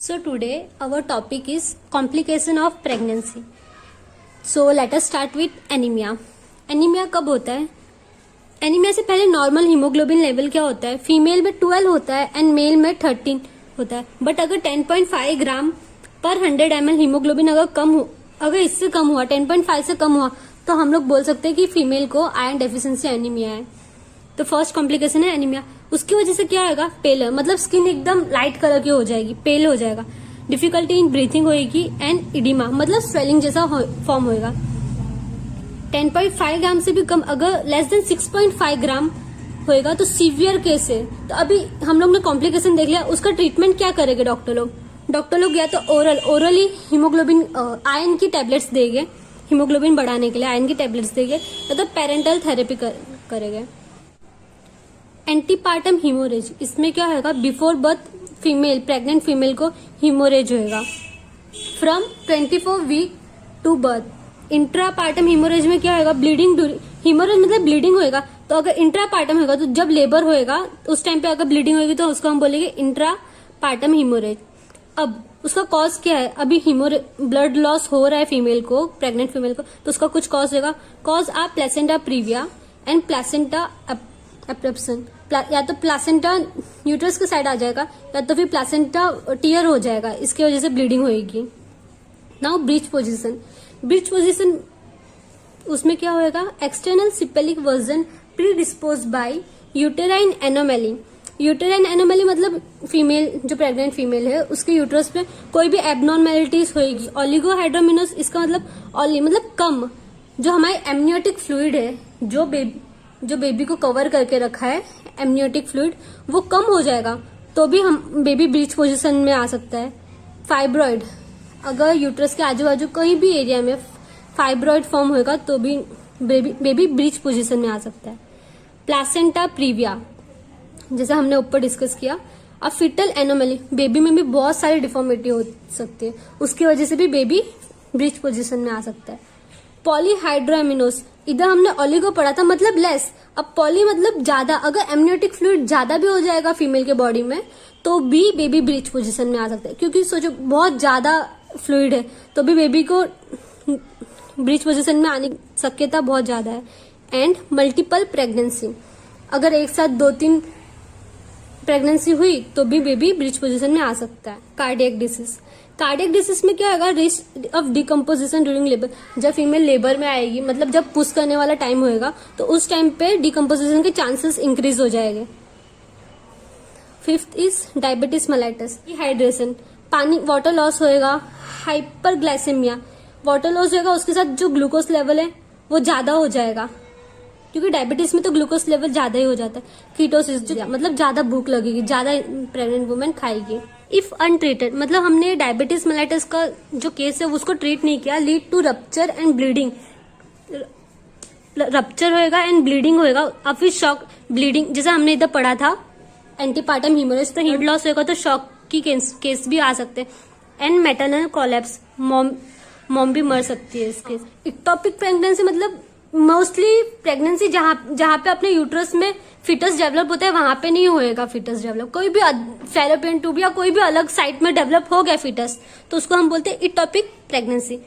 So today our topic is complication of pregnancy. So let us start with anemia. Anaemia कब होता है? Anaemia से पहले normal haemoglobin level क्या होता है? फीमेल में 12 होता है एंड मेल में 13 होता है. बट अगर 10.5 ग्राम पर 100 ml हीमोग्लोबिन अगर इससे कम हुआ, 10.5 से कम हुआ, तो हम लोग बोल सकते हैं कि फीमेल को आयरन डेफिशिएंसी एनीमिया है. तो फर्स्ट कॉम्प्लिकेशन है एनीमिया. उसकी वजह से क्या होगा? पेलर, मतलब स्किन एकदम लाइट कलर की हो जाएगी, पेल हो जाएगा. डिफिकल्टी इन ब्रीथिंग होगी एंड इडिमा, मतलब स्वेलिंग जैसा फॉर्म होएगा. 10.5 ग्राम से भी कम, अगर लेस देन 6.5 ग्राम होएगा तो सीवियर केस है. तो अभी हम लोग ने कॉम्प्लिकेशन देख लिया. उसका ट्रीटमेंट क्या करेंगे डॉक्टर लोग? या तो ओरली हीमोग्लोबिन आयरन की टेबलेट्स देंगे, हीमोग्लोबिन बढ़ाने के लिए आयरन की टेबलेट्स देंगे, या तो पेरेंटल थेरेपी करेंगे. एंटीपार्टम हीमोरेज, इसमें क्या होगा? बिफोर बर्थ प्रेग्नेंट फीमेल को हीमोरेज होएगा from 24 week to birth. Intrapartum haemorrhage में क्या होगा? ब्लीडिंग. हीमोरेज मतलब ब्लीडिंग होएगा. तो अगर इंट्रापार्टम होगा तो जब लेबर होएगा उस टाइम पे अगर ब्लीडिंग होगी तो उसको हम बोलेंगे इंट्रापार्टम हीमोरेज. अब उसका कॉज क्या है? अभी ब्लड लॉस हो रहा है फीमेल को, प्रेग्नेंट फीमेल को, तो उसका कुछ कॉज होगा. Cause a placenta previa and placenta abruption. या तो प्लेसेंटा यूट्रस के साइड आ जाएगा या तो फिर प्लेसेंटा टीयर हो जाएगा, इसकी वजह से ब्लीडिंग होगी. नाउ ब्रीच पोजीशन उसमें क्या होएगा? External cephalic version predispose by uterine anomaly. Uterine anomaly मतलब फीमेल, जो प्रेग्नेंट फीमेल है उसके यूट्रस में कोई भी एबनॉर्मेलिटीज होगी. ओलिगोहाइड्रोमिनोस, इसका मतलब कम, जो हमारे एमनियोटिक फ्लूइड है, जो बेबी को कवर करके रखा है, एमनियोटिक फ्लूइड, वो कम हो जाएगा तो भी हम बेबी ब्रीच पोजीशन में आ सकता है. फाइब्रॉइड, अगर यूट्रस के आजू बाजू कहीं भी एरिया में फाइब्रॉइड फॉर्म होगा तो भी बेबी ब्रीच पोजीशन में आ सकता है. प्लेसेंटा प्रीविया, जैसे हमने ऊपर डिस्कस किया. अब फिटल एनोमली, बेबी में भी बहुत सारी डिफॉर्मिटी हो सकती है, उसकी वजह से भी बेबी ब्रीच पोजीशन में आ सकता है. पॉलीहाइड्रोएमिनोस, इधर हमने ओलिगो पढ़ा था, मतलब लेस. अब पॉली मतलब ज्यादा. अगर एमनियोटिक फ्लूइड ज्यादा भी हो जाएगा फीमेल के बॉडी में तो भी बेबी ब्रीच पोजीशन में आ सकता है, क्योंकि सोचो बहुत ज्यादा फ्लूइड है तो भी बेबी को ब्रीच पोजीशन में आने की शक्यता बहुत ज्यादा है. एंड मल्टीपल प्रेगनेंसी, अगर एक साथ 2-3 प्रेगनेंसी हुई तो भी बेबी ब्रीच पोजीशन में आ सकता है. कार्डियक डिसीज में क्या होगा? Risk of decomposition during labour. जब फीमेल लेबर में आएगी, मतलब जब पुश करने वाला टाइम होएगा, तो उस टाइम पे डिकम्पोजिशन के चांसेस इंक्रीज हो जाएंगे. Fifth is diabetes mellitus, dehydration, पानी, वाटर लॉस होएगा. हाइपरग्लाइसेमिया, वाटर लॉस होएगा, उसके साथ जो ग्लूकोज लेवल है वो ज्यादा हो जाएगा, क्योंकि डायबिटीज में तो ग्लूकोज लेवल ज्यादा ही हो जाता है. कीटोसिस, मतलब ज्यादा भूख लगेगी, ज्यादा प्रेग्नेंट वुमेन खाएगी. इफ अनट्रीटेड, मतलब हमने डायबिटीज मेलाइटस का जो केस है उसको ट्रीट नहीं किया, lead to rupture and bleeding. Rupture होएगा एंड ब्लीडिंग होएगा. और फिर शॉक ब्लीडिंग, जैसे हमने इधर पढ़ा था एंटीपार्टम हीमोरेज, तो ब्लड लॉस होगा तो शॉक की केस भी आ सकते हैं. एंड मैटरनल कोलैप्स, मॉम भी मर सकती है इसके. इक्टोपिक प्रेगनेंसी मतलब मोस्टली प्रेगनेंसी जहां पे अपने यूट्रस में फिटस डेवलप होता है वहां पे नहीं होएगा फिटस डेवलप. कोई भी फैलोपियन ट्यूब या कोई भी अलग साइट में डेवलप हो गया फिटस, तो उसको हम बोलते हैं इक्टोपिक प्रेगनेंसी.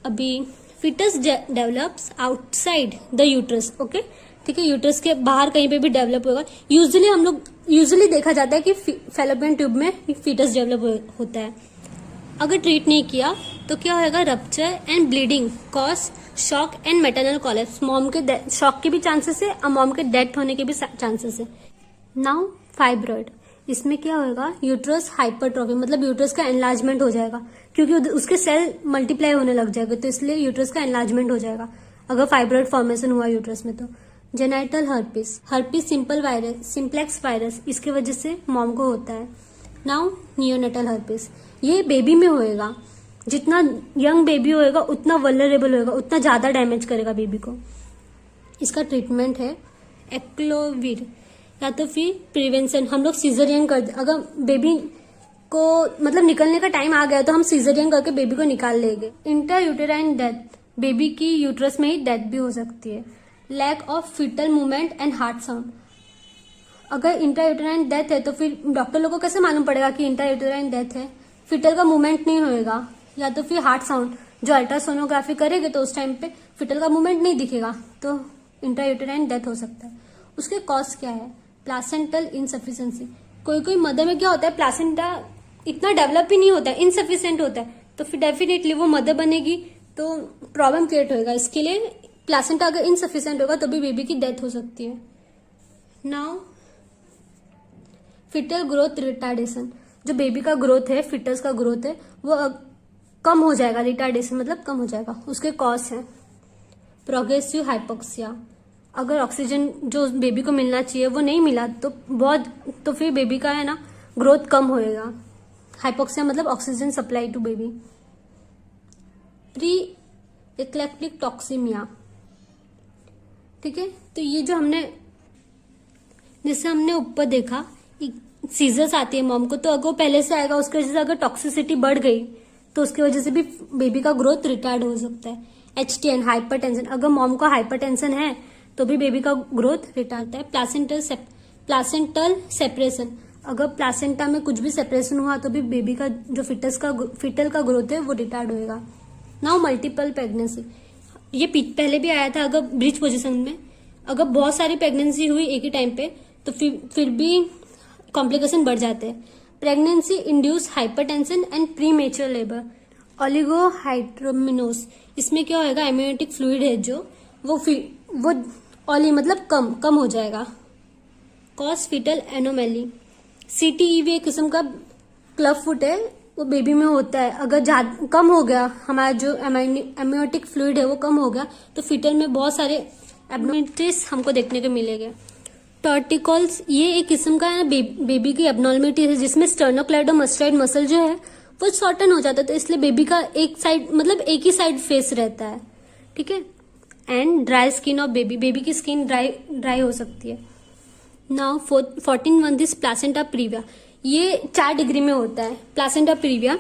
अभी foetus develops outside the uterus. Okay, ठीक है, यूट्रस के बाहर कहीं पे भी डेवलप होगा. यूजुअली देखा जाता है कि फैलोपियन ट्यूब में फिटस डेवलप होता है. अगर ट्रीट नहीं किया तो क्या होगा? Rupture and bleeding, cause shock and maternal collapse. Mom के शॉक के भी चांसेस है और मॉम के डेथ होने के भी चांसेस है. नाउ फाइब्रॉइड, इसमें क्या होगा? यूट्रस हाइपरट्रॉफी, मतलब यूट्रस का एनलार्जमेंट हो जाएगा, क्योंकि उसके सेल मल्टीप्लाई होने लग जाएगा, तो इसलिए यूट्रस का एनलार्जमेंट हो जाएगा अगर फाइब्रॉइड फॉर्मेशन हुआ यूट्रस में. तो जेनाइटल हर्पिस सिंप्लेक्स वायरस, इसकी वजह से मॉम को होता है. नाउ नियोनेटल हर्पिस, ये बेबी में होएगा. जितना यंग बेबी होएगा उतना वल्नरेबल होएगा, उतना ज्यादा डैमेज करेगा बेबी को. इसका ट्रीटमेंट है एक्लोविर, या तो फिर प्रिवेंशन. हम लोग सीजरियन कर, अगर बेबी को मतलब निकलने का टाइम आ गया तो हम सीजरियन करके बेबी को निकाल लेंगे. इंट्रायूटेराइन डेथ, बेबी की यूट्रस में ही डेथ भी हो सकती है. Lack of foetal movement and heart sound, अगर इंट्रायूटेराइन डेथ है तो फिर डॉक्टर लोगों को कैसे मालूम पड़ेगा कि इंट्रायूटेराइन डेथ है? फिटल का मूवमेंट नहीं होएगा, या तो फिर हार्ट साउंड, जो अल्ट्रासोनोग्राफी करेंगे तो उस टाइम पे फिटल का मूवमेंट नहीं दिखेगा, तो इंट्रायूटेराइन डेथ हो सकता है। उसके कॉज क्या है? Placental insufficiency. कोई कोई मदर में क्या होता है, प्लासेंटा इतना डेवलप ही नहीं होता है, इनसफिशिएंट होता है, तो फिर डेफिनेटली वो मदर बनेगी तो प्रॉब्लम क्रिएट होगा। इसके लिए प्लासेंटा अगर इनसफिशिएंट होगा तो भी बेबी की डेथ हो सकती है। नाउ फिटल ग्रोथ रिटार्डेशन, जो बेबी का ग्रोथ है, फिटस का ग्रोथ है, वो कम हो जाएगा। रिटार्डेशन मतलब कम हो जाएगा। उसके कॉज है प्रोग्रेसिव हाइपोक्सिया, अगर ऑक्सीजन जो बेबी को मिलना चाहिए वो नहीं मिला तो फिर बेबी का है ना ग्रोथ कम होएगा। हाइपोक्सिया मतलब oxygen supply to baby. Pre eclamptic toxaemia, ठीक है। तो ये जो जैसे हमने ऊपर देखा सीजर्स आती है मॉम को, तो अगर पहले से आएगा उसकी वजह से अगर टॉक्सिसिटी बढ़ गई तो उसकी वजह से भी बेबी का ग्रोथ रिटार्ड हो सकता है। HTN हाइपरटेंशन, अगर मॉम को हाइपरटेंशन है तो भी बेबी का ग्रोथ रिटार्ड है। प्लासेंटल सेपरेशन, अगर प्लासेंटा में कुछ भी सेपरेशन हुआ तो भी बेबी का जो फिटल का ग्रोथ है वो रिटार्ड होएगा। नाउ मल्टीपल प्रेगनेंसी, ये पहले भी आया था। अगर ब्रीच पोजीशन में अगर बहुत सारी प्रेगनेंसी हुई एक ही टाइम पे तो फिर भी कॉम्प्लिकेशन बढ़ जाते हैं। Pregnancy induced hypertension and premature labour. Oligohydramnios, इसमें क्या होगा, एम्नियोटिक फ्लूइड है जो वो ऑली मतलब कम हो जाएगा। कॉज फिटल एनोमैली, CTEV एक किस्म का क्लब फुट है, वो बेबी में होता है। अगर कम हो गया हमारा जो एम्नियोटिक फ्लूइड है वो कम हो गया तो फिटल में बहुत सारे एब्नॉर्मलिटीज हमको देखने को मिलेंगे। टॉर्टिकल्स, ये एक किस्म का है ना बेबी की एब्नॉर्मलिटी है जिसमें स्टर्नोक्लेडोमास्टाइड मसल जो है वो शॉर्टन हो जाता है, तो इसलिए बेबी का एक साइड मतलब एक ही साइड फेस रहता है, ठीक है। And dry skin of baby की स्किन ड्राई हो सकती है। नाउ 14 दिस प्लासेंटा प्रीविया, ये 4 डिग्री में होता है। Placenta previa,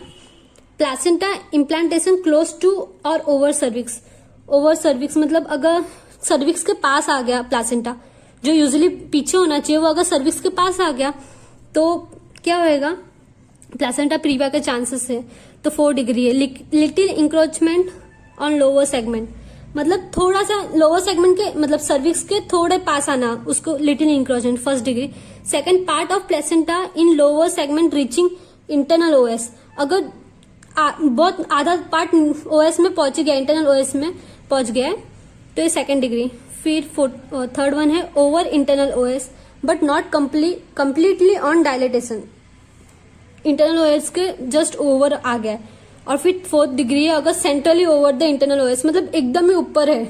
placenta implantation close to और ओवर सर्विक्स मतलब अगर सर्विक्स के पास आ गया प्लासेंटा, जो यूजुअली पीछे होना चाहिए वो अगर सर्विक्स के पास आ गया तो क्या होएगा, प्लासेंटा प्रीविया के चांसेस है। तो 4 डिग्री है। Little encroachment on lower segment, मतलब थोड़ा सा लोअर सेगमेंट के मतलब सर्विक्स के थोड़े पास आना, उसको little encroachment 1st degree. Second, part of placenta in lower segment reaching internal OS, अगर बहुत आधा पार्ट OS में पहुंच गया, इंटरनल OS में पहुंच गया है तो ये 2nd डिग्री। फिर 3rd वन है over internal OS but not completely on dilatation, internal OS के जस्ट ओवर आ गया। और फिर 4th डिग्री है अगर centrally over the internal OS, मतलब एकदम ही ऊपर है,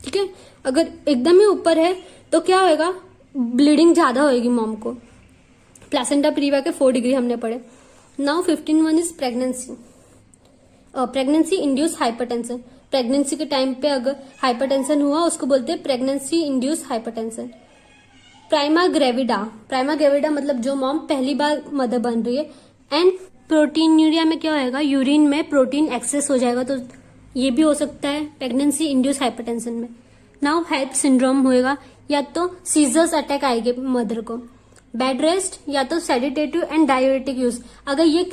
ठीक है। अगर एकदम ही ऊपर है तो क्या होएगा, ब्लीडिंग ज्यादा होएगी मॉम को। प्लासेंटा प्रीविया के 4 डिग्री हमने पढ़े। Now 15 one is pregnancy induced hypertension, pregnancy के टाइम पे अगर हाइपरटेंशन हुआ उसको बोलते हैं pregnancy induced hypertension. Prima gravida मतलब जो मॉम पहली बार मदर बन रही है। एंड प्रोटीन्यूरिया में क्या होएगा, यूरिन में प्रोटीन एक्सेस हो जाएगा, तो ये भी हो सकता है प्रेगनेंसी इंड्यूस हाइपरटेंशन में। नाउ हेल्प सिंड्रोम होएगा, या तो सीजर्स अटैक आएंगे मदर को, बेड रेस्ट या तो सेडेटिव एंड डाययूरेटिक यूज। अगर ये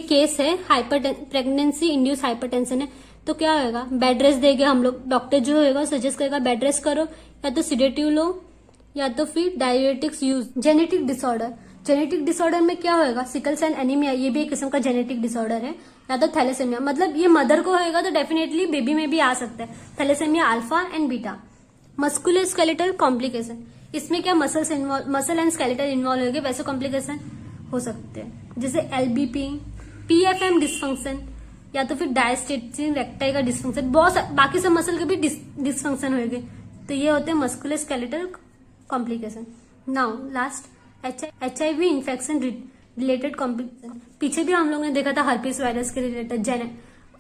केस है प्रेगनेंसी इंड्यूस हाइपरटेंशन है तो क्या होएगा, बेड रेस्ट देंगे हम लोग, डॉक्टर जो होएगा सजेस्ट करेगा बेड रेस्ट करो, या तो सिडेटिव लो या तो फिर डाययूरेटिक्स यूज। जेनेटिक डिसऑर्डर में क्या होएगा, सिकल सेल एनीमिया, ये भी एक किस्म का जेनेटिक डिसऑर्डर है, या तो थैलेसेमिया, मतलब ये मदर को होएगा तो डेफिनेटली बेबी में भी आ सकता है, thalassaemia alpha and beta. Muscular skeletal complication, इसमें क्या मसल एंड स्केलेटल इन्वॉल्व होंगे, वैसे कॉम्प्लिकेशन हो सकते हैं जैसे LBP, PFM डिस्फंक्शन, या तो फिर डायस्टेटिन रेक्टाई का डिस्फंक्शन, बहुत बाकी सब मसल के भी डिस्फंक्शन होंगे, तो ये होते हैं muscular skeletal complication. Now last HIV infection related complication, पीछे भी हम लोग ने देखा था हर्पीस वायरस के रिलेटेड,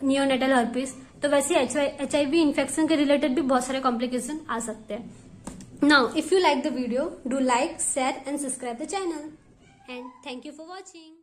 नियोनेटल हर्पीस, तो वैसे HIV इन्फेक्शन के रिलेटेड भी बहुत सारे कॉम्प्लिकेशन आ सकते हैं। Now if you like the video, do like, share and subscribe the channel, and thank you for watching.